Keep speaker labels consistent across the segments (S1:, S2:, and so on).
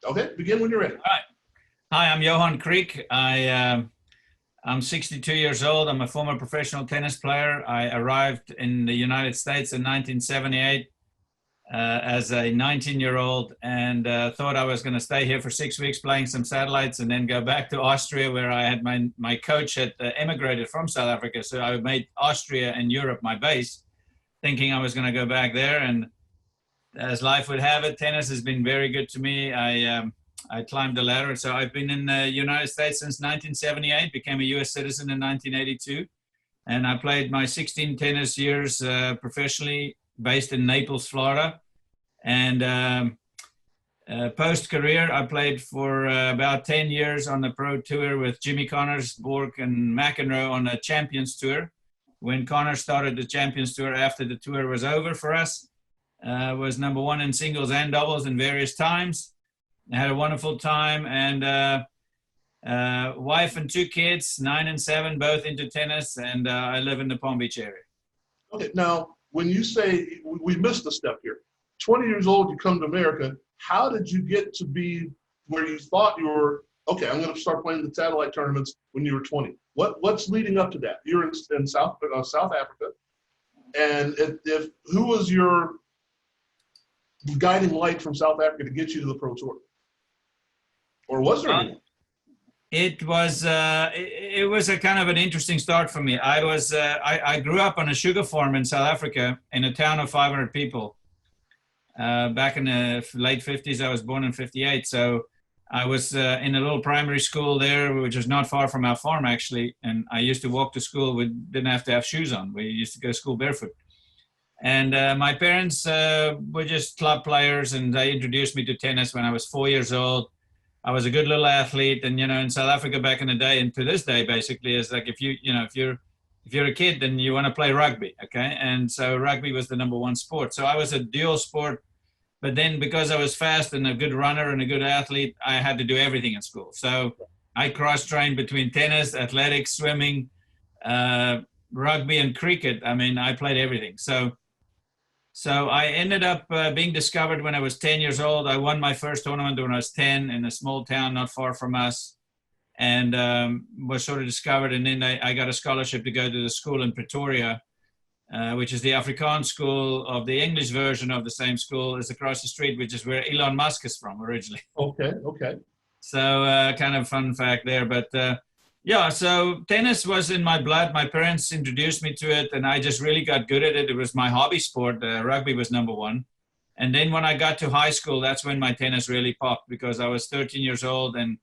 S1: Okay, begin when you're ready.
S2: All right. Hi, I'm Johan Kriek. I'm 62 years old. I'm a former professional tennis player. I arrived in the United States in 1978 as a 19-year-old and thought I was going to stay here for 6 weeks playing some satellites and then go back to Austria, where I had my coach had emigrated from South Africa. So I made Austria and Europe my base, thinking I was going to go back there. And as life would have it, tennis has been very good to me. I climbed the ladder. So I've been in the United States since 1978, became a US citizen in 1982. And I played my 16 tennis years professionally, based in Naples, Florida. And post-career, I played for about 10 years on the pro tour with Jimmy Connors, Bork, and McEnroe on the Champions Tour. When Connors started the Champions Tour after the tour was over for us, was number one in singles and doubles in various times. I had a wonderful time, and wife and 2 kids, 9 and 7, both into tennis, and I live in the Palm Beach area.
S1: Okay, now when you say we missed a step here, 20 years old, you come to America. How did you get to be where you thought you were? Okay, I'm going to start playing the satellite tournaments when you were 20. What's leading up to that? You're in South Africa, and if who was your guiding light from South Africa to get you to the pro tour, or was there anyone?
S2: It was a kind of an interesting start for me. I grew up on a sugar farm in South Africa in a town of 500 people. Back in the late 50s, I was born in 58. So I was in a little primary school there, which was not far from our farm actually. And I used to walk to school. We didn't have to have shoes on. We used to go to school barefoot. And my parents were just club players, and they introduced me to tennis when I was 4 years old. I was a good little athlete, and in South Africa back in the day, and to this day, basically, is like if you're a kid, then you want to play rugby, okay? And so rugby was the number one sport. So I was a dual sport, but then because I was fast and a good runner and a good athlete, I had to do everything in school. So I cross-trained between tennis, athletics, swimming, rugby, and cricket. I mean, I played everything. So I ended up being discovered when I was 10 years old. I won my first tournament when I was 10 in a small town not far from us, and was sort of discovered. And then I got a scholarship to go to the school in Pretoria, which is the Afrikaans school of the English version of the same school. Is across the street, which is where Elon Musk is from originally.
S1: Okay.
S2: So kind of fun fact there. But yeah, so tennis was in my blood. My parents introduced me to it, and I just really got good at it. It was my hobby sport. Rugby was number one. And then when I got to high school, that's when my tennis really popped, because I was 13 years old and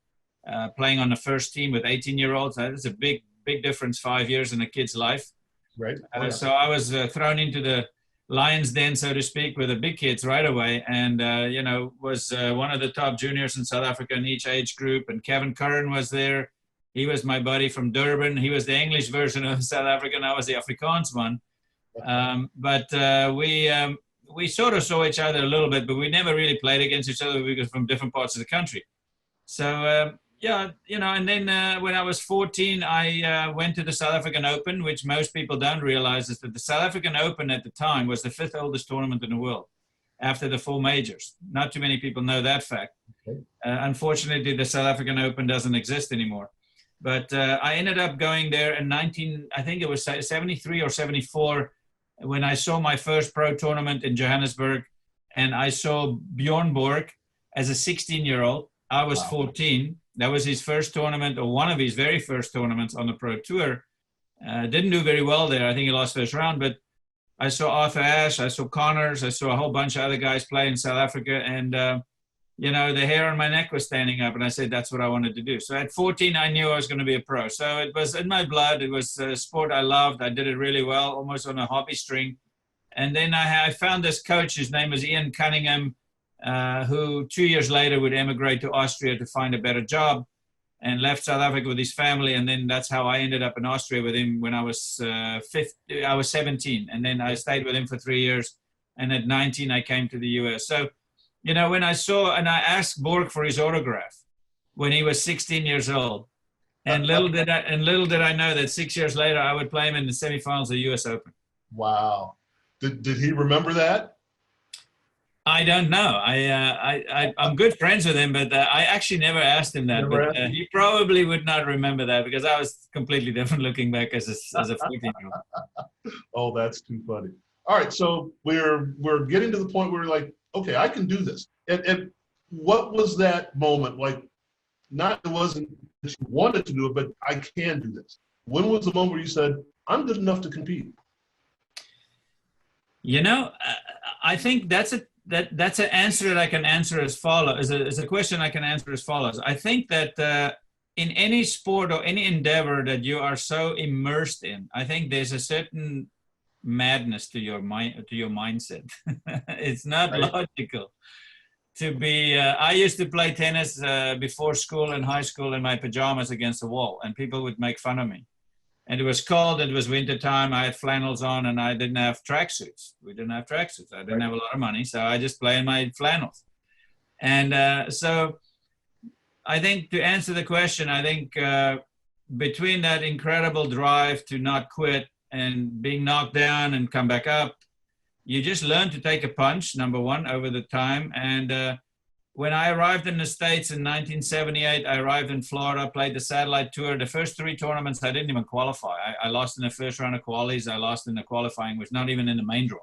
S2: playing on the first team with 18-year-olds. That's a big difference, 5 years in a kid's life.
S1: Right.
S2: So I was thrown into the lion's den, so to speak, with the big kids right away. And, was one of the top juniors in South Africa in each age group. And Kevin Curran was there. He was my buddy from Durban. He was the English version of South African. I was the Afrikaans one. But we sort of saw each other a little bit, but we never really played against each other because from different parts of the country. So, and then when I was 14, I went to the South African Open, which most people don't realize is that the South African Open at the time was the 5th oldest tournament in the world after the 4 majors. Not too many people know that fact. Okay. Unfortunately, the South African Open doesn't exist anymore. But I ended up going there in I think it was 73 or 74, when I saw my first pro tournament in Johannesburg, and I saw Bjorn Borg as a 16-year-old. I was 14. That was his first tournament, or one of his very first tournaments on the pro tour. Didn't do very well there. I think he lost first round, but I saw Arthur Ashe, I saw Connors, I saw a whole bunch of other guys play in South Africa, and the hair on my neck was standing up, and I said, that's what I wanted to do. So at 14, I knew I was going to be a pro. So it was in my blood. It was a sport I loved. I did it really well, almost on a hobby string. And then I found this coach, his name was Ian Cunningham, who 2 years later would emigrate to Austria to find a better job, and left South Africa with his family. And then that's how I ended up in Austria with him when I was I was 17. And then I stayed with him for 3 years. And at 19, I came to the US. So, when I asked Borg for his autograph when he was 16 years old, and little did I know that 6 years later I would play him in the semifinals of the US Open.
S1: Wow. Did he remember that?
S2: I don't know. I'm good friends with him, but I actually never asked him that.
S1: Never
S2: But
S1: asked him.
S2: he probably would not remember that because I was completely different looking back as a 14-year-old.
S1: Oh, that's too funny. All right, so we're getting to the point where we're like, okay, I can do this. And what was that moment like? Not it wasn't that you wanted to do it, but I can do this. When was the moment where you said, I'm good enough to compete?
S2: You know, I think that's an answer that I can answer as follows. Is a question I can answer as follows. I think that in any sport or any endeavor that you are so immersed in, I think there's a certain madness to your mind, to your mindset. It's not
S1: Right?
S2: logical to be. I used to play tennis before school in high school in my pajamas against the wall, and people would make fun of me. And it was cold. It was winter time. I had flannels on, and I didn't have tracksuits. We didn't have tracksuits. I didn't
S1: Right.
S2: have a lot of money, so I just play in my flannels. And so I think to answer the question, I think between that incredible drive to not quit and being knocked down and come back up, you just learn to take a punch, number one, over the time. And when I arrived in the States in 1978, I arrived in Florida, played the satellite tour. The first three tournaments, I didn't even qualify. I lost in the first round of qualies. I lost in the qualifying, was not even in the main draw.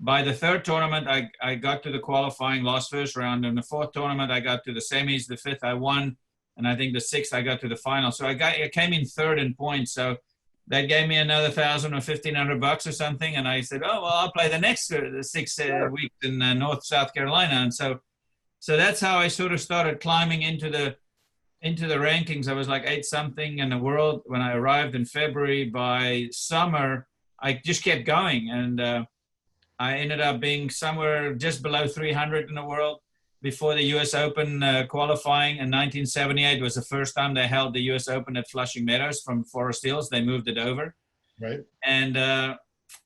S2: By the third tournament, I got to the qualifying, lost first round. In the fourth tournament, I got to the semis. The fifth, I won. And I think the sixth, I got to the final. So I came in third in points. So that gave me another $1,000 or $1,500 or something. And I said, oh, well, I'll play the next 6 weeks in North South Carolina. And so that's how I sort of started climbing into the rankings. I was like 8 something in the world when I arrived in February. By summer, I just kept going. And I ended up being somewhere just below 300 in the world before the U.S. Open qualifying in 1978 was the first time they held the U.S. Open at Flushing Meadows from Forest Hills. They moved it over.
S1: Right.
S2: And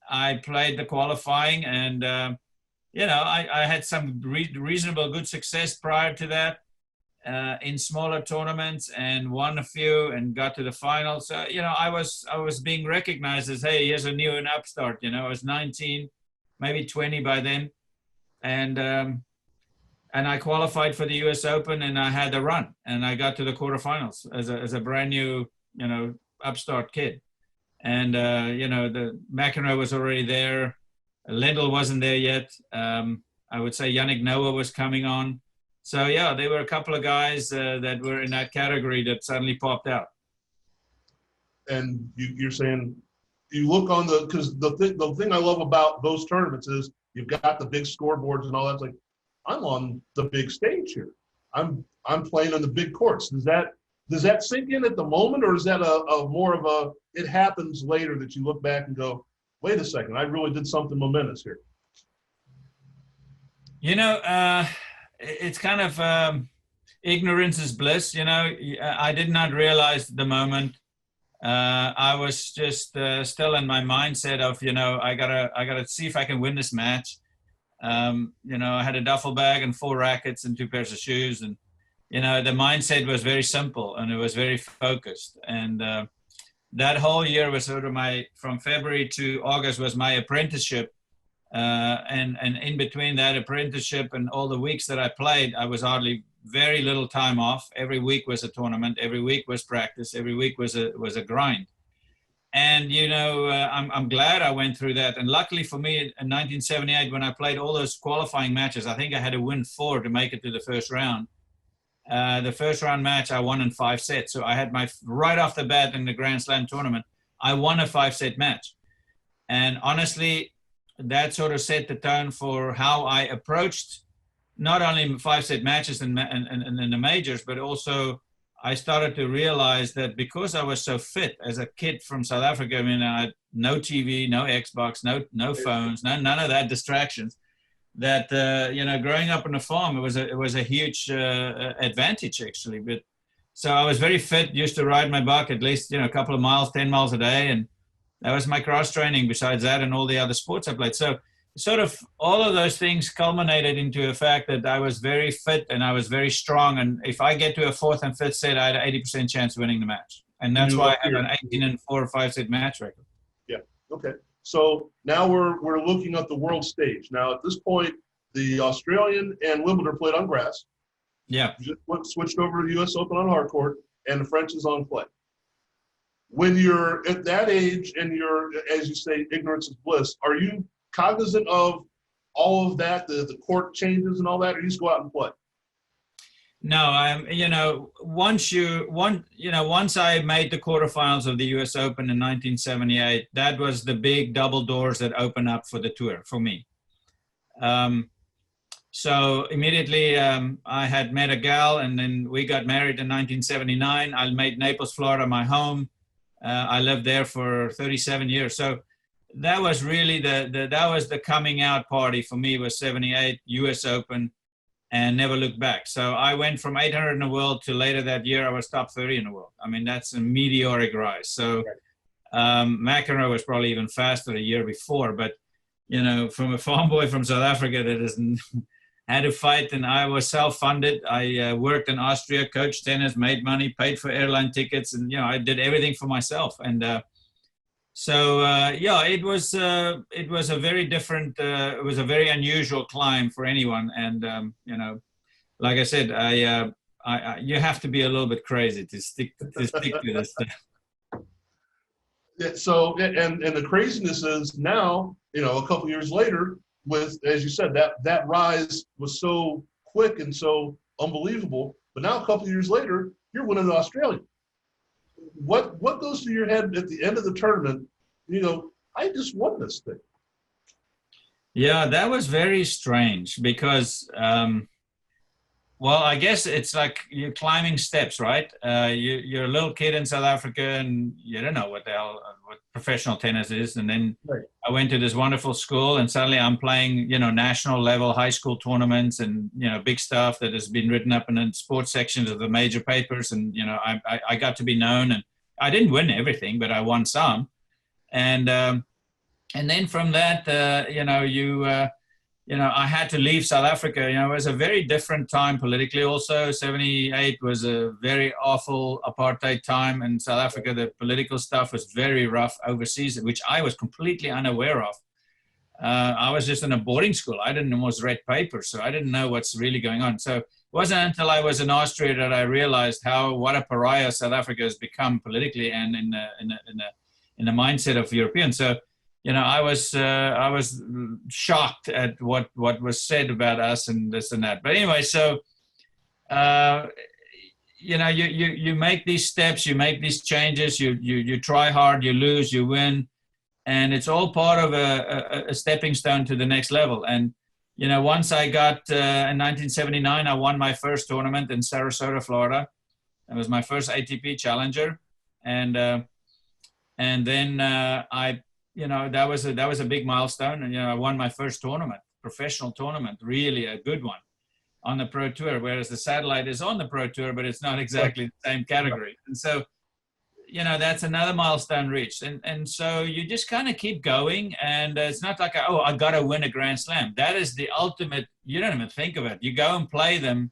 S2: I played the qualifying and, I had some reasonable good success prior to that in smaller tournaments and won a few and got to the final. So, I was being recognized as, hey, here's a new and upstart. I was 19, maybe 20 by then. And I qualified for the U.S. Open and I had a run and I got to the quarterfinals as a brand new, upstart kid. And, the McEnroe was already there. Lendl wasn't there yet. I would say Yannick Noah was coming on. So, yeah, there were a couple of guys that were in that category that suddenly popped out.
S1: And you're saying you look on because the thing I love about those tournaments is you've got the big scoreboards and all that. It's like, I'm on the big stage here. I'm playing on the big courts. Does that sink in at the moment, or is that a more of a it happens later that you look back and go, wait a second, I really did something momentous here?
S2: It's kind of ignorance is bliss. I did not realize the moment. I was just still in my mindset of, I gotta see if I can win this match. I had a duffel bag and 4 rackets and 2 pairs of shoes. And, the mindset was very simple and it was very focused. And that whole year was sort of from February to August was my apprenticeship. And in between that apprenticeship and all the weeks that I played, I was hardly very little time off. Every week was a tournament. Every week was practice. Every week was a grind. And, I'm glad I went through that. And luckily for me, in 1978, when I played all those qualifying matches, I think I had to win 4 to make it to the first round. The first round match, I won in 5 sets. So I had right off the bat in the Grand Slam tournament, I won a 5-set match. And honestly, that sort of set the tone for how I approached not only 5-set matches in the majors, but also I started to realize that because I was so fit as a kid from South Africa, I mean, I had no TV, no Xbox, no phones, none of that distractions, that, growing up on a farm, it was a huge advantage actually. But so I was very fit, used to ride my bike at least, a couple of miles, 10 miles a day. And that was my cross training besides that and all the other sports I played. So sort of all of those things culminated into the fact that I was very fit and I was very strong. And if I get to a 4th and 5th set, I had an 80% chance of winning the match. And that's why I have an 18-4 or 5-set match record.
S1: Yeah. Okay. So now we're looking at the world stage. Now at this point, The Australian and Wimbledon played on grass.
S2: Yeah.
S1: You just switched over to the U.S. Open on hard court, and the French is on clay. When you're at that age and you're, as you say, ignorance is bliss, are you cognizant of all of that, the court changes and all that, or you just go out and play?
S2: No, once I made the quarterfinals of the U.S. Open in 1978, that was the big double doors that opened up for the tour for me. So immediately I had met a gal, and then we got married in 1979. I made Naples, Florida my home. I lived there for 37 years. So that was really that was the coming out party for me, was 78 U.S. Open, and never looked back. So I went from 800 in the world to later that year I was top 30 in the world. I mean, that's a meteoric rise. So McEnroe was probably even faster a year before, but from a farm boy from South Africa that isn't had to fight, and I was self-funded. I worked in Austria, coached tennis, made money, paid for airline tickets, and I did everything for myself. And it was a very different, it was a very unusual climb for anyone. And like I said, you have to be a little bit crazy to stick to this stuff.
S1: So and the craziness is now, a couple years later, with, as you said, that rise was so quick and so unbelievable. But now a couple of years later, you're winning the Australian. What goes through your head at the end of the tournament? I just won this thing. Yeah,
S2: that was very strange because, I guess it's like you're climbing steps, right? You're a little kid in South Africa, and you don't know what professional tennis is. And then I went to this wonderful school, and suddenly I'm playing, national level high school tournaments and, big stuff that has been written up in the sports sections of the major papers. And, I got to be known, and I didn't win everything, but I won some. And then from that, I had to leave South Africa. It was a very different time politically also. 78 was a very awful apartheid time in South Africa. The political stuff was very rough overseas, which I was completely unaware of. I was just in a boarding school. I didn't almost read papers, so I didn't know what's really going on. So it wasn't until I was in Austria that I realized what a pariah South Africa has become politically and in the mindset of Europeans. So I was shocked at what was said about us and this and that. But anyway, so you make these steps, you make these changes, you try hard, you lose, you win, and it's all part of a stepping stone to the next level. And once I got in 1979, I won my first tournament in Sarasota, Florida. It was my first ATP Challenger, and then that was a big milestone. And, I won my first tournament, professional tournament, really a good one on the Pro Tour, whereas the satellite is on the Pro Tour, but it's not exactly the same category. And so, that's another milestone reached. And so you just kind of keep going. And it's not like, I got to win a Grand Slam. That is the ultimate, you don't even think of it. You go and play them,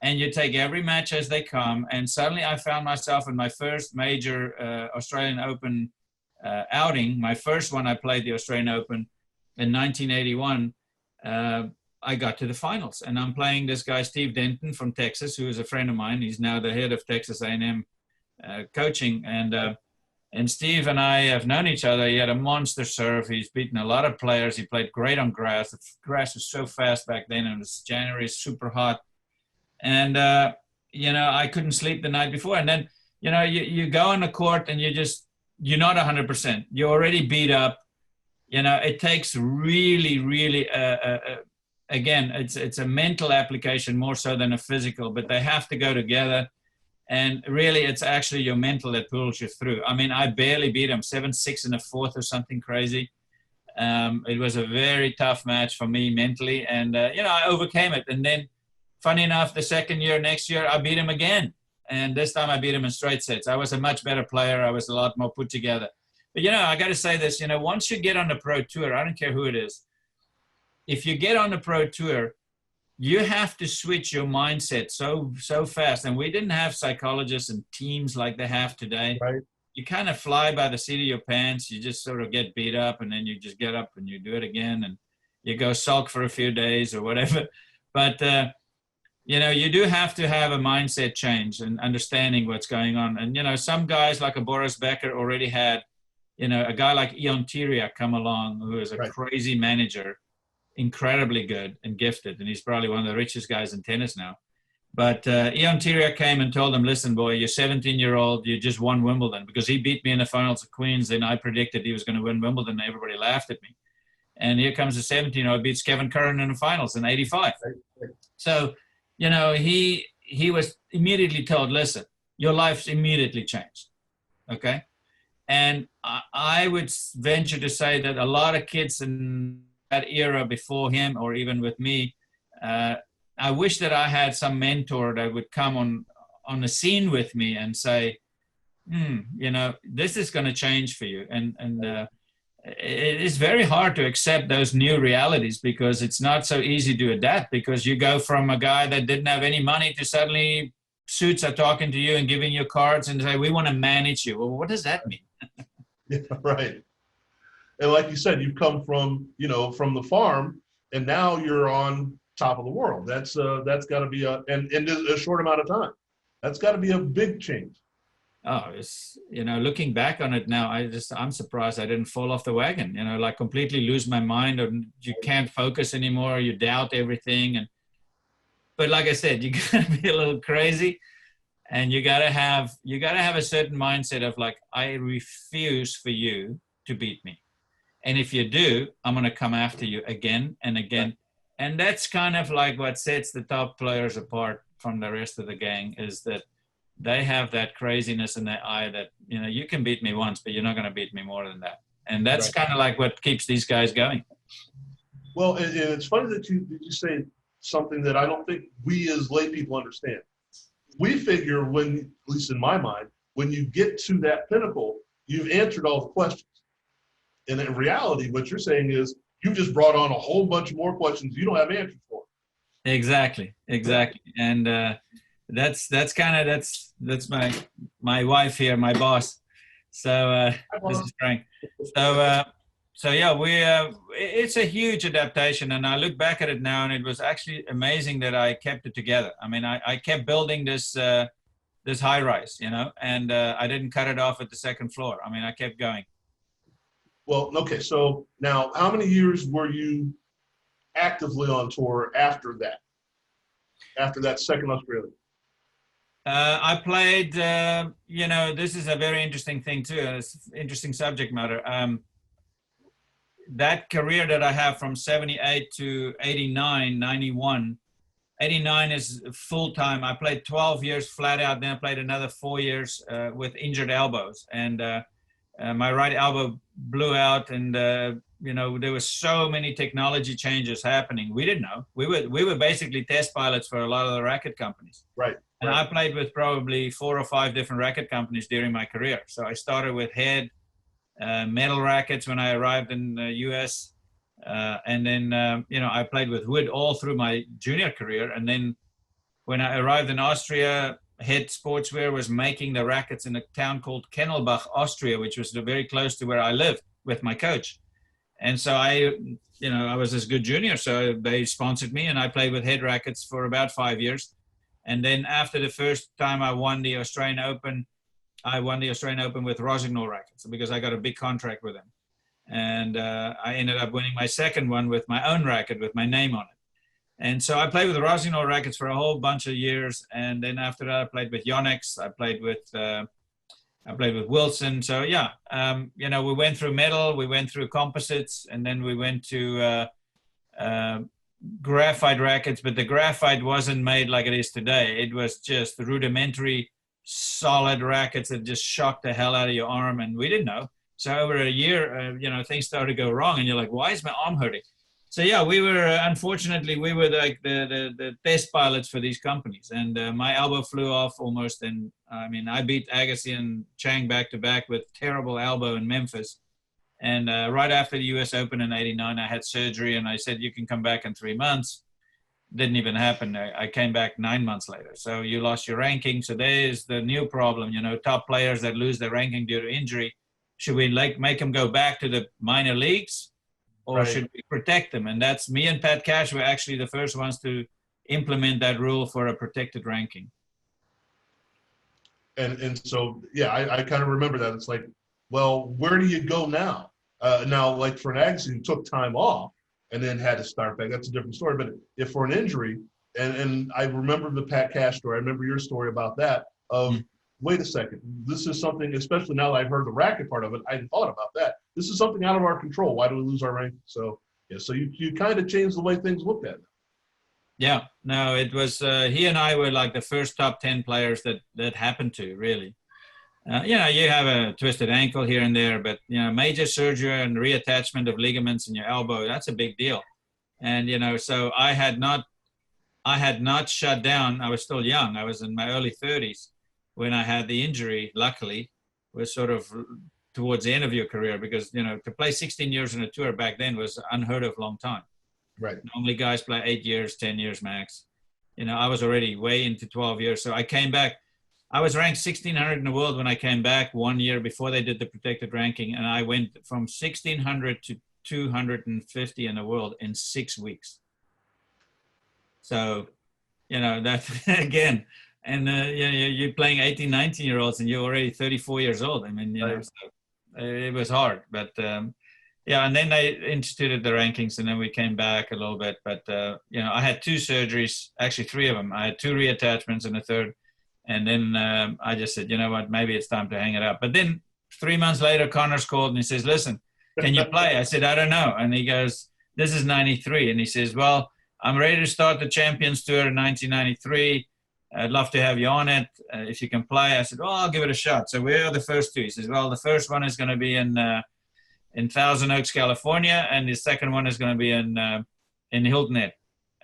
S2: and you take every match as they come. And suddenly I found myself in my first major Australian Open outing. My first one, I played the Australian Open in 1981. I got to the finals, and I'm playing this guy Steve Denton from Texas, who is a friend of mine. He's now the head of Texas A&M coaching, and Steve and I have known each other. He had a monster serve. He's beaten a lot of players. He played great on grass. The grass was so fast back then, and it was January, super hot, and I couldn't sleep the night before. And then you go on the court, and you're not 100%. You're already beat up. It takes really, really, again, it's a mental application more so than a physical, but they have to go together. And really, it's actually your mental that pulls you through. I mean, I barely beat him, 7-6 in the fourth or something crazy. It was a very tough match for me mentally. And, I overcame it. And then, funny enough, next year, I beat him again. And this time I beat him in straight sets. I was a much better player. I was a lot more put together. But, I got to say this, once you get on the Pro Tour, I don't care who it is. If you get on the Pro Tour, you have to switch your mindset so fast. And we didn't have psychologists and teams like they have today.
S1: Right.
S2: You kind of fly by the seat of your pants. You just sort of get beat up, and then you just get up and you do it again. And you go sulk for a few days or whatever. But, you do have to have a mindset change and understanding what's going on. And, some guys like a Boris Becker already had, a guy like Johan Kriek come along, who is a crazy manager, incredibly good and gifted. And he's probably one of the richest guys in tennis now. But Johan Kriek came and told him, listen, boy, you're 17-year-old, you just won Wimbledon. Because he beat me in the finals of Queens, then I predicted he was going to win Wimbledon, and everybody laughed at me. And here comes the 17-year-old, beats Kevin Curran in the finals in 85. So, he was immediately told, listen, your life's immediately changed, okay? And I would venture to say that a lot of kids in that era before him, or even with me, I wish that I had some mentor that would come on the scene with me and say, this is going to change for you. And it is very hard to accept those new realities, because it's not so easy to adapt, because you go from a guy that didn't have any money to suddenly suits are talking to you and giving you cards and say, we want to manage you. Well, what does that mean?
S1: Yeah, right. And like you said, you've come from, from the farm, and now you're on top of the world. That's got to be and in a short amount of time, that's got to be a big change.
S2: Oh, it's, looking back on it now, I'm surprised I didn't fall off the wagon, like completely lose my mind, or you can't focus anymore. You doubt everything. But like I said, you gotta be a little crazy, and you gotta have a certain mindset of like, I refuse for you to beat me. And if you do, I'm going to come after you again and again. And that's kind of like what sets the top players apart from the rest of the gang, is that they have that craziness in their eye that, you can beat me once, but you're not going to beat me more than that. And that's kind of like what keeps these guys going.
S1: Well, and it's funny that you say something that I don't think we as lay people understand. We figure when, at least in my mind, when you get to that pinnacle, you've answered all the questions. And in reality, what you're saying is you just brought on a whole bunch more questions you don't have answers for.
S2: Exactly. And that's my wife here, my boss. So this is Frank. So yeah, it's a huge adaptation, and I look back at it now, and it was actually amazing that I kept it together. I mean, I kept building this high rise, and I didn't cut it off at the second floor. I mean, I kept going.
S1: Well, okay. So now, how many years were you actively on tour after that? After that second Australia?
S2: I played. This is a very interesting thing too. It's interesting subject matter. That career that I have from 78 to 89, 91, 89 is full time. I played 12 years flat out. Then I played another 4 years with injured elbows. And my right elbow blew out. And, there was so many technology changes happening. We didn't know. We were basically test pilots for a lot of the racket companies.
S1: Right.
S2: And I played with probably 4 or 5 different racket companies during my career. So I started with Head, metal rackets when I arrived in the US. And then, I played with wood all through my junior career. And then when I arrived in Austria, Head Sportswear was making the rackets in a town called Kennelbach, Austria, which was very close to where I lived with my coach. And so I was this good junior. So they sponsored me, and I played with Head rackets for about 5 years. And then after the first time I won the Australian Open with Rossignol rackets, because I got a big contract with them. And I ended up winning my second one with my own racket with my name on it. And so I played with the Rossignol rackets for a whole bunch of years. And then after that, I played with Yonex. I played with Wilson. So yeah, we went through metal, we went through composites, and then we went to graphite rackets. But the graphite wasn't made like it is today. It was just rudimentary, solid rackets that just shocked the hell out of your arm, and we didn't know. So over a year, things started to go wrong, and you're like, why is my arm hurting? So yeah, we were like the test pilots for these companies, and my elbow flew off almost. And I mean, I beat Agassi and Chang back to back with terrible elbow in Memphis. And right after the US Open in 89, I had surgery, and I said, you can come back in 3 months. Didn't even happen. I came back 9 months later. So you lost your ranking. So there's the new problem, top players that lose their ranking due to injury. Should we make them go back to the minor leagues, or should we protect them? And that's me and Pat Cash were actually the first ones to implement that rule for a protected ranking.
S1: And so, yeah, I kind of remember that. It's like, well, where do you go now? Now, like for an accident, you took time off and then had to start back. That's a different story. But if for an injury, and I remember the Pat Cash story, I remember your story about that, of wait a second, this is something, especially now that I've heard the racket part of it, I hadn't thought about that. This is something out of our control. Why do we lose our ranking? So, yeah, so you kind of changed the way things looked at it.
S2: Yeah, no, it was, he and I were like the first top 10 players that happened to, really. You know, you have a twisted ankle here and there, but, you know, major surgery and reattachment of ligaments in your elbow, that's a big deal. And, you know, so I had not shut down. I was still young. I was in my early 30s when I had the injury, luckily. Was sort of towards the end of your career, because, you know, to play 16 years on a tour back then was unheard of long time.
S1: Right.
S2: Normally guys play 8 years, 10 years max. You know, I was already way into 12 years. So I came back. I was ranked 1600 in the world when I came back 1 year before they did the protected ranking. And I went from 1600 to 250 in the world in 6 weeks. So, you know, that again, and you know, you're playing 18, 19-year-olds and you're already 34 years old. I mean, you know, so it was hard, but yeah. And then they instituted the rankings and then we came back a little bit, but you know, I had 2 surgeries, actually 3 of them. I had 2 reattachments and a third. And then I just said, you know what, maybe it's time to hang it up. But then 3 months later, Connors called and he says, listen, can you play? I said, I don't know. And he goes, this is 93. And he says, well, I'm ready to start the Champions Tour in 1993. I'd love to have you on it if you can play. I said, well, I'll give it a shot. So we're the first 2. He says, well, the first one is going to be in Thousand Oaks, California, and the second one is going to be in Hilton Head.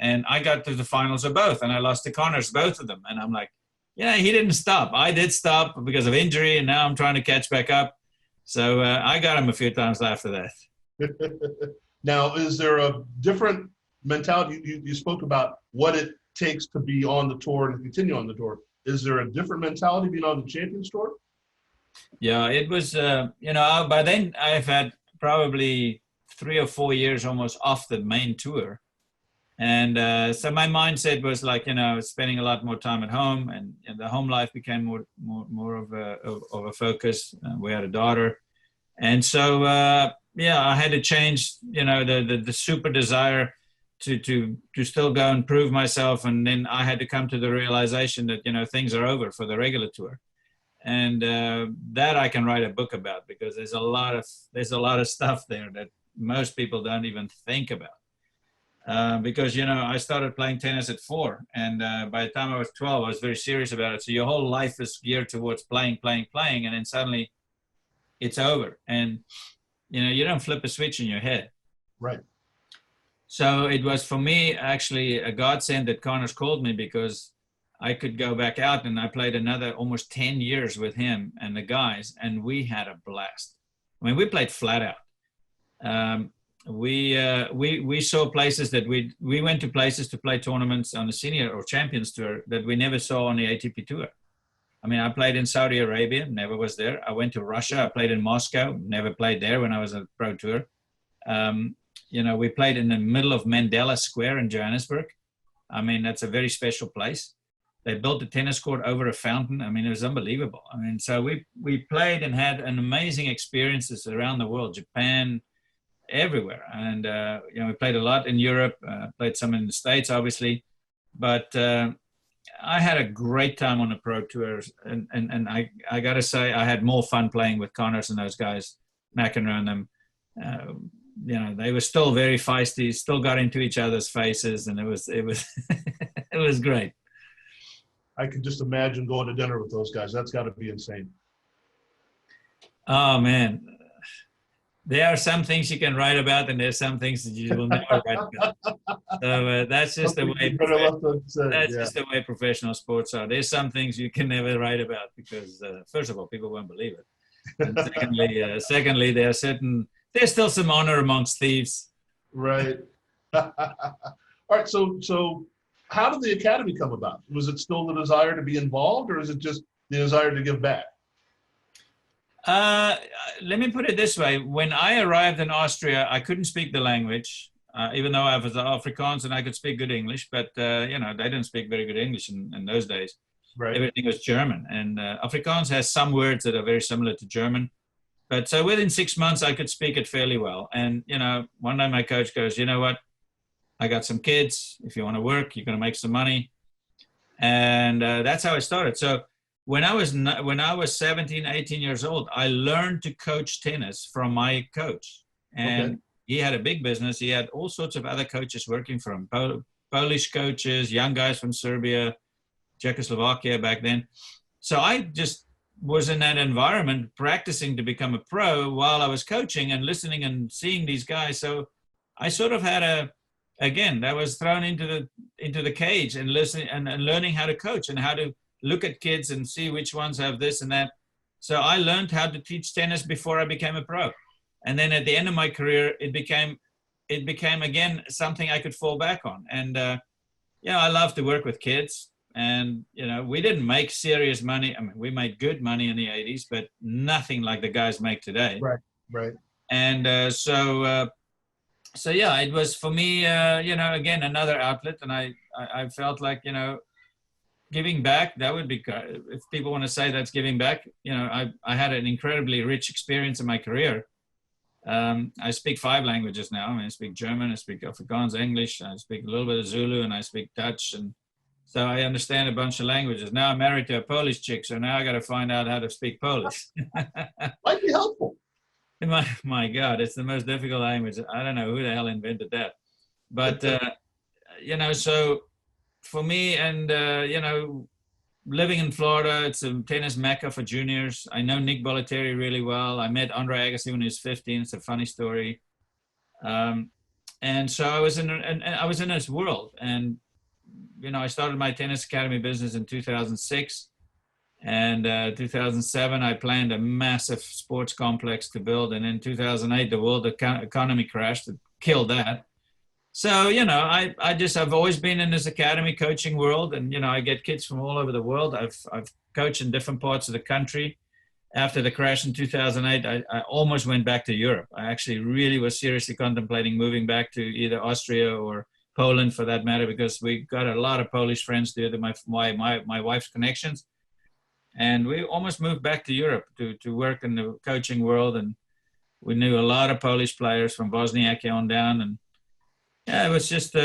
S2: And I got to the finals of both, and I lost to Connors, both of them. And I'm like, yeah, he didn't stop. I did stop because of injury, and now I'm trying to catch back up. So I got him a few times after that.
S1: Now, is there a different mentality? You spoke about what it takes to be on the tour and continue on the tour. Is there a different mentality being on the Champions Tour?
S2: Yeah, it was, you know, by then I've had probably 3 or 4 years almost off the main tour. And so my mindset was like, you know, spending a lot more time at home, and the home life became more of a focus. We had a daughter. And so, yeah, I had to change, you know, the super desire to still go and prove myself. And then I had to come to the realization that, you know, things are over for the regular tour. And that I can write a book about, because there's a lot of stuff there that most people don't even think about. Because, you know, I started playing tennis at 4, and by the time I was 12, I was very serious about it. So your whole life is geared towards playing, and then suddenly it's over. And, you know, you don't flip a switch in your head.
S1: Right.
S2: So it was, for me, actually a godsend that Connors called me, because I could go back out, and I played another almost 10 years with him and the guys, and we had a blast. I mean, we played flat out. We saw places that we went to places to play tournaments on the senior or Champions Tour that we never saw on the ATP Tour. I mean, I played in Saudi Arabia, never was there. I went to Russia, I played in Moscow, never played there when I was a pro tour. You know, we played in the middle of Mandela Square in Johannesburg. I mean, that's a very special place. They built a tennis court over a fountain. I mean, it was unbelievable. I mean, so we played and had an amazing experiences around the world, Japan, everywhere. And, you know, we played a lot in Europe, played some in the States, obviously. But I had a great time on the pro tours. And I got to say, I had more fun playing with Connors and those guys, McEnroe and them. You know, they were still very feisty, still got into each other's faces. And it was it was great.
S1: I could just imagine going to dinner with those guys. That's got to be insane.
S2: Oh, man. There are some things you can write about, and there's some things that you will never write about. So that's just the way. Just the way professional sports are. There's some things you can never write about because, first of all, people won't believe it, and secondly, there's still some honor amongst thieves.
S1: Right. All right. So, how did the academy come about? Was it still the desire to be involved, or is it just the desire to give back?
S2: Uh, Let me put it this way. When I arrived in Austria, I couldn't speak the language, even though I was Afrikaans and I could speak good English, but, you know, they didn't speak very good English in those days.
S1: Right.
S2: Everything was German. And Afrikaans has some words that are very similar to German. But so within 6 months, I could speak it fairly well. And, you know, one day my coach goes, you know what? I got some kids. If you want to work, you're going to make some money. And that's how I started. So when I was 17, 18 years old, I learned to coach tennis from my coach. And he had a big business. He had all sorts of other coaches working for him, Polish coaches, young guys from Serbia, Czechoslovakia back then. So I just was in that environment practicing to become a pro while I was coaching and listening and seeing these guys. So I sort of had again, that was thrown into the cage and listening and learning how to coach and how to look at kids and see which ones have this and that. So I learned how to teach tennis before I became a pro. And then at the end of my career, it became again something I could fall back on. And yeah, I love to work with kids. And you know, we didn't make serious money. I mean, we made good money in the 80s, but nothing like the guys make today.
S1: Right. Right.
S2: And so yeah, it was for me, you know, again, another outlet. And I felt like, you know, giving back, that would be, if people want to say that's giving back, you know, I had an incredibly rich experience in my career. I speak 5 languages now. I mean, I speak German, I speak Afrikaans, English, I speak a little bit of Zulu, and I speak Dutch. And so I understand a bunch of languages. Now I'm married to a Polish chick, so now I got to find out how to speak Polish.
S1: Might be helpful.
S2: My God, it's the most difficult language. I don't know who the hell invented that. But, you know, so for me and, you know, living in Florida, it's a tennis mecca for juniors. I know Nick Bollettieri really well. I met Andre Agassi when he was 15. It's a funny story. And so I was in this world. And, you know, I started my tennis academy business in 2006. And 2007, I planned a massive sports complex to build. And in 2008, the world economy crashed. It killed that. So, you know, I've always been in this academy coaching world. And, you know, I get kids from all over the world. I've coached in different parts of the country. After the crash in 2008, I almost went back to Europe. I actually really was seriously contemplating moving back to either Austria or Poland for that matter, because we got a lot of Polish friends due to my wife's connections. And we almost moved back to Europe to work in the coaching world. And we knew a lot of Polish players from Wozniacki on down. And yeah, it was just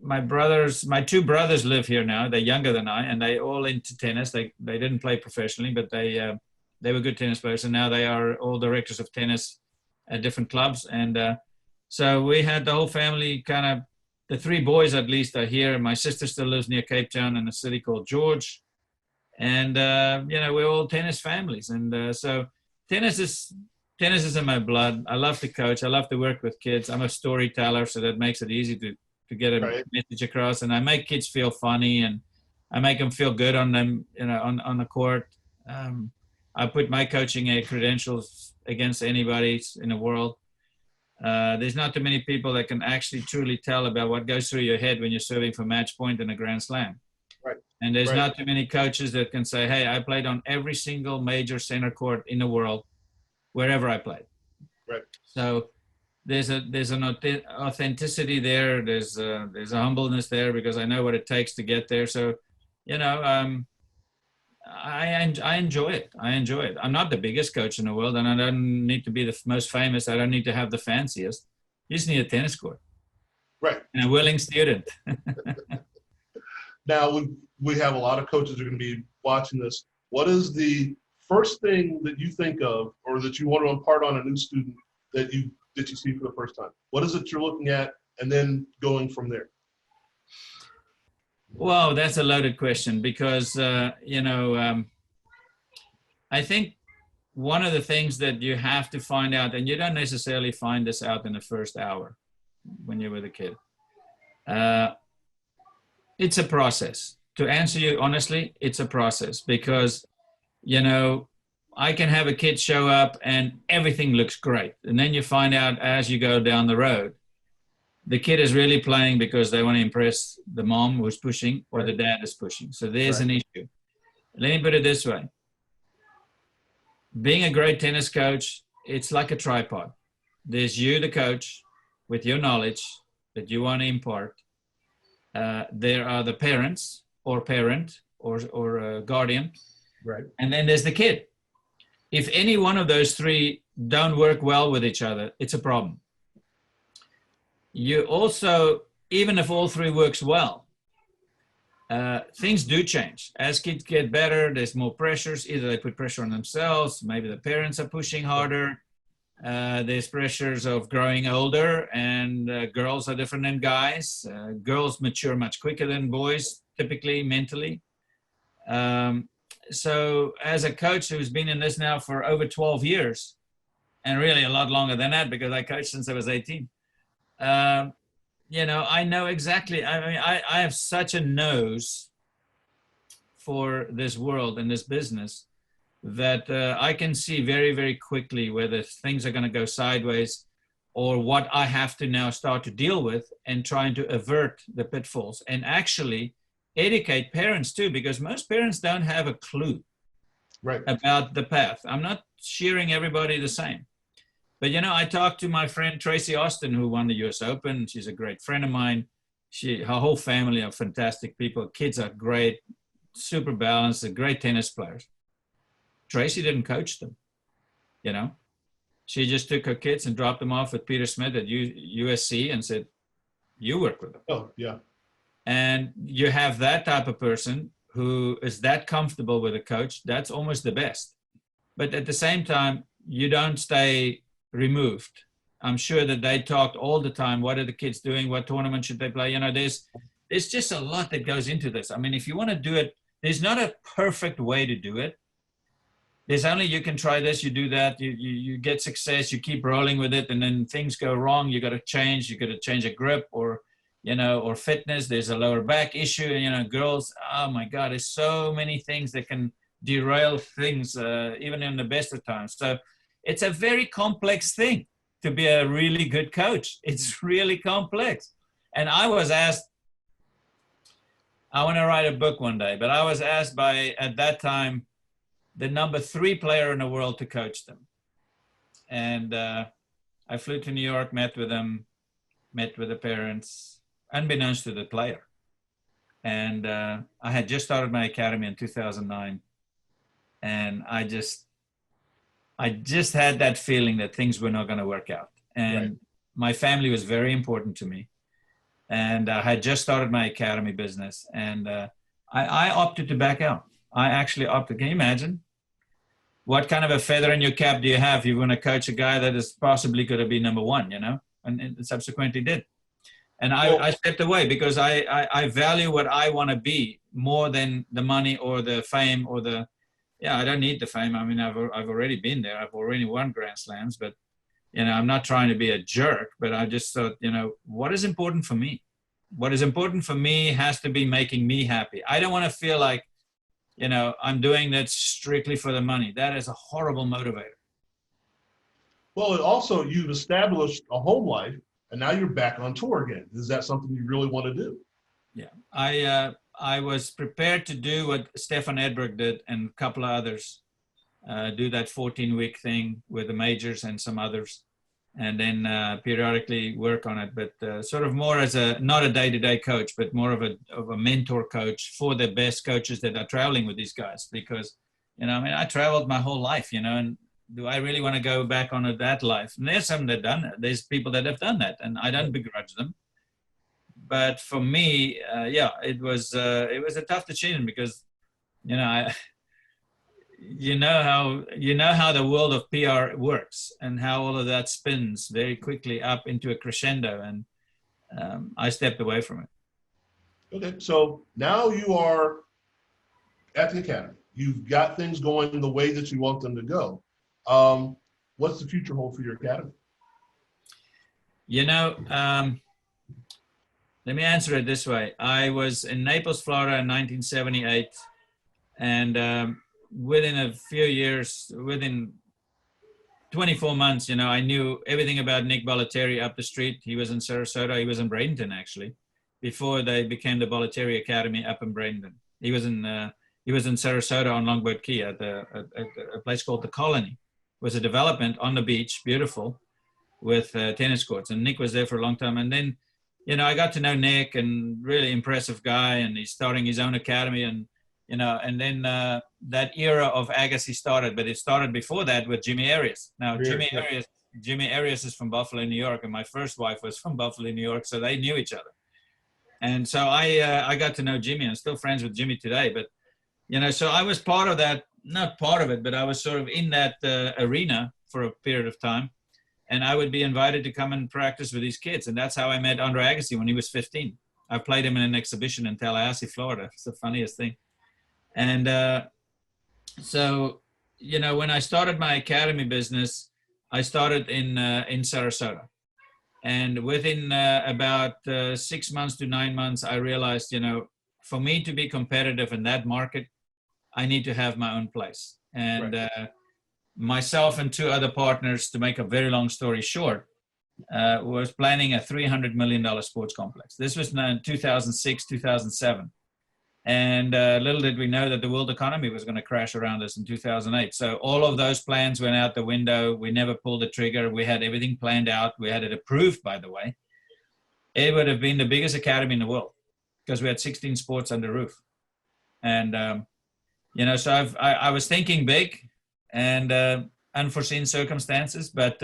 S2: my 2 brothers live here now. They're younger than I, and they all into tennis. They didn't play professionally, but they were good tennis players. And now they are all directors of tennis at different clubs. And so we had the whole family kind of, the 3 boys at least are here. My sister still lives near Cape Town in a city called George. And, you know, we're all tennis families. And so tennis is in my blood. I love to coach. I love to work with kids. I'm a storyteller, so that makes it easy to get a message across. And I make kids feel funny, and I make them feel good on them, you know, on the court. I put my coaching credentials against anybody in the world. There's not too many people that can actually truly tell about what goes through your head when you're serving for match point in a Grand Slam.
S1: Right.
S2: And there's not too many coaches that can say, hey, I played on every single major center court in the world, wherever I played.
S1: Right.
S2: So there's an authenticity there. There's a humbleness there, because I know what it takes to get there. So, you know, I enjoy it. I enjoy it. I'm not the biggest coach in the world, and I don't need to be the most famous. I don't need to have the fanciest. You just need a tennis court.
S1: Right.
S2: And a willing student.
S1: Now, we have a lot of coaches who are going to be watching this. What is the first thing that you think of, or that you want to impart on a new student that you see for the first time? What is it you're looking at, and then going from there?
S2: Well, that's a loaded question, because, you know, I think one of the things that you have to find out, and you don't necessarily find this out in the first hour when you're with a kid, it's a process. To answer you honestly, it's a process, because, you know, I can have a kid show up and everything looks great. And then you find out as you go down the road, the kid is really playing because they want to impress the mom who's pushing, or the dad is pushing. So there's an issue. Let me put it this way. being a great tennis coach, it's like a tripod. There's you, the coach, with your knowledge that you want to impart. There are the parents or parent or guardian.
S1: Right.
S2: And then there's the kid. If any one of those three don't work well with each other, it's a problem. You also, even if all three works well, things do change. As kids get better, there's more pressures. Either they put pressure on themselves, maybe the parents are pushing harder. There's pressures of growing older, and girls are different than guys. Girls mature much quicker than boys, typically mentally. So as a coach who's been in this now for over 12 years, and really a lot longer than that because I coached since I was 18, you know, I know exactly. I mean, I have such a nose for this world and this business that I can see very, very quickly whether things are going to go sideways or what I have to now start to deal with and trying to avert the pitfalls and actually educate parents too, because most parents don't have a clue about the path. I'm not shearing everybody the same. But, you know, I talked to my friend Tracy Austin, who won the US Open. She's a great friend of mine. Her whole family are fantastic people. Kids are great, super balanced, they're great tennis players. Tracy didn't coach them, you know. She just took her kids and dropped them off with Peter Smith at USC and said, you work with them.
S1: Oh, yeah.
S2: And you have that type of person who is that comfortable with a coach, that's almost the best. But at the same time, you don't stay removed. I'm sure that they talked all the time. What are the kids doing? What tournament should they play? You know, there's just a lot that goes into this. I mean, if you want to do it, there's not a perfect way to do it. There's only, you can try this, you do that, you get success, you keep rolling with it, and then things go wrong. You got to change a grip or, you know, or fitness. There's a lower back issue. You know, girls, oh my God, there's so many things that can derail things, even in the best of times. So it's a very complex thing to be a really good coach. It's really complex. And I was asked, I want to write a book one day, but I was asked by, at that time, the number 3 player in the world to coach them. And I flew to New York, met with them, met with the parents, unbeknownst to the player. And I had just started my academy in 2009. And I just had that feeling that things were not going to work out. And my family was very important to me. And I had just started my academy business. And I opted to back out. I actually opted. Can you imagine? What kind of a feather in your cap do you have if you want to coach a guy that is possibly going to be number 1, you know? And subsequently did. And I stepped away because I value what I want to be more than the money or the fame or the, yeah, I don't need the fame. I mean, I've already been there. I've already won Grand Slams, but, you know, I'm not trying to be a jerk, but I just thought, you know, what is important for me? What is important for me has to be making me happy. I don't want to feel like, you know, I'm doing that strictly for the money. That is a horrible motivator.
S1: Well, and also you've established a home life and now you're back on tour again. Is that something you really want to do?
S2: Yeah, I was prepared to do what Stefan Edberg did and a couple of others, do that 14-week thing with the majors and some others, and then periodically work on it, but sort of more as not a day-to-day coach, but more of a mentor coach for the best coaches that are traveling with these guys. Because, you know, I mean, I traveled my whole life, you know, and do I really want to go back on that life? And there's some that done it. There's people that have done that, and I don't begrudge them. But for me, it was a tough decision because, you know, you know how the world of PR works and how all of that spins very quickly up into a crescendo, and I stepped away from it.
S1: Okay, so now you are at the academy. You've got things going the way that you want them to go. What's the future hold for your academy?
S2: You know, let me answer it this way. I was in Naples, Florida in 1978, and within a few years, within 24 months, you know, I knew everything about Nick Bollettieri up the street. He was in Sarasota. He was in Bradenton, actually, before they became the Bollettieri Academy up in Bradenton. He was in He was in Sarasota on Longboat Key at a place called the Colony. It was a development on the beach, beautiful, with tennis courts. And Nick was there for a long time. And then, you know, I got to know Nick, and really impressive guy, and he's starting his own academy. And, you know, and then that era of Agassi started, but it started before that with Jimmy Arias. Now, Jimmy Arias is from Buffalo, New York, and my first wife was from Buffalo, New York, so they knew each other. And so I got to know Jimmy. I'm still friends with Jimmy today, but, you know, so I was part of that, not part of it, but I was sort of in that arena for a period of time. And I would be invited to come and practice with these kids. And that's how I met Andre Agassi when he was 15. I played him in an exhibition in Tallahassee, Florida. It's the funniest thing. And so, you know, when I started my academy business, I started in Sarasota. And within about 6 months to 9 months, I realized, you know, for me to be competitive in that market, I need to have my own place. And myself and 2 other partners, to make a very long story short, was planning a $300 million sports complex. This was in 2006, 2007. And little did we know that the world economy was going to crash around us in 2008. So all of those plans went out the window. We never pulled the trigger. We had everything planned out. We had it approved, by the way. It would have been the biggest academy in the world because we had 16 sports under roof. And, you know, so I was thinking big and unforeseen circumstances, but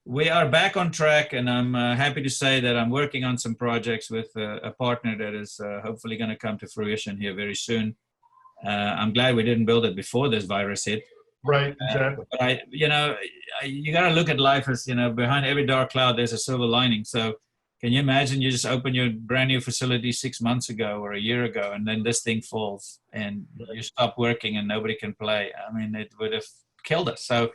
S2: we are back on track, and I'm happy to say that I'm working on some projects with a partner that is hopefully going to come to fruition here very soon. I'm glad we didn't build it before this virus hit.
S1: Right, exactly.
S2: But you got to look at life as, you know, behind every dark cloud, there's a silver lining. So can you imagine you just open your brand new facility 6 months ago or a year ago, and then this thing falls and you stop working and nobody can play? I mean, it would have killed us. So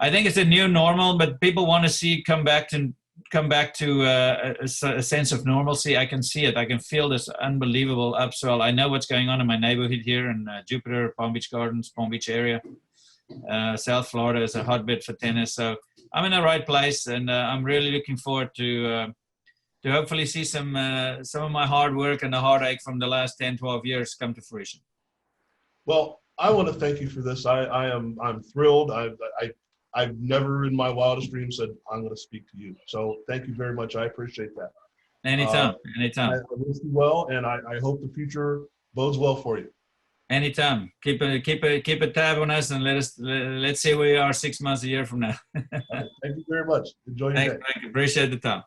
S2: I think it's a new normal, but people want to see come back to a sense of normalcy. I can see it. I can feel this unbelievable upswell. I know what's going on in my neighborhood here in Jupiter, Palm Beach Gardens, Palm Beach area. South Florida is a hotbed for tennis. So I'm in the right place, and I'm really looking forward to hopefully see some of my hard work and the heartache from the last 10, 12 years come to fruition.
S1: Well, I want to thank you for this. I'm thrilled. I've never in my wildest dreams said I'm going to speak to you. So thank you very much. I appreciate that.
S2: Anytime.
S1: I wish you well, and I hope the future bodes well for you.
S2: Anytime. Keep a tab on us, and let's see where we are 6 months, a year from now.
S1: Thank you very much. Enjoy your day.
S2: Thank you. Appreciate the time.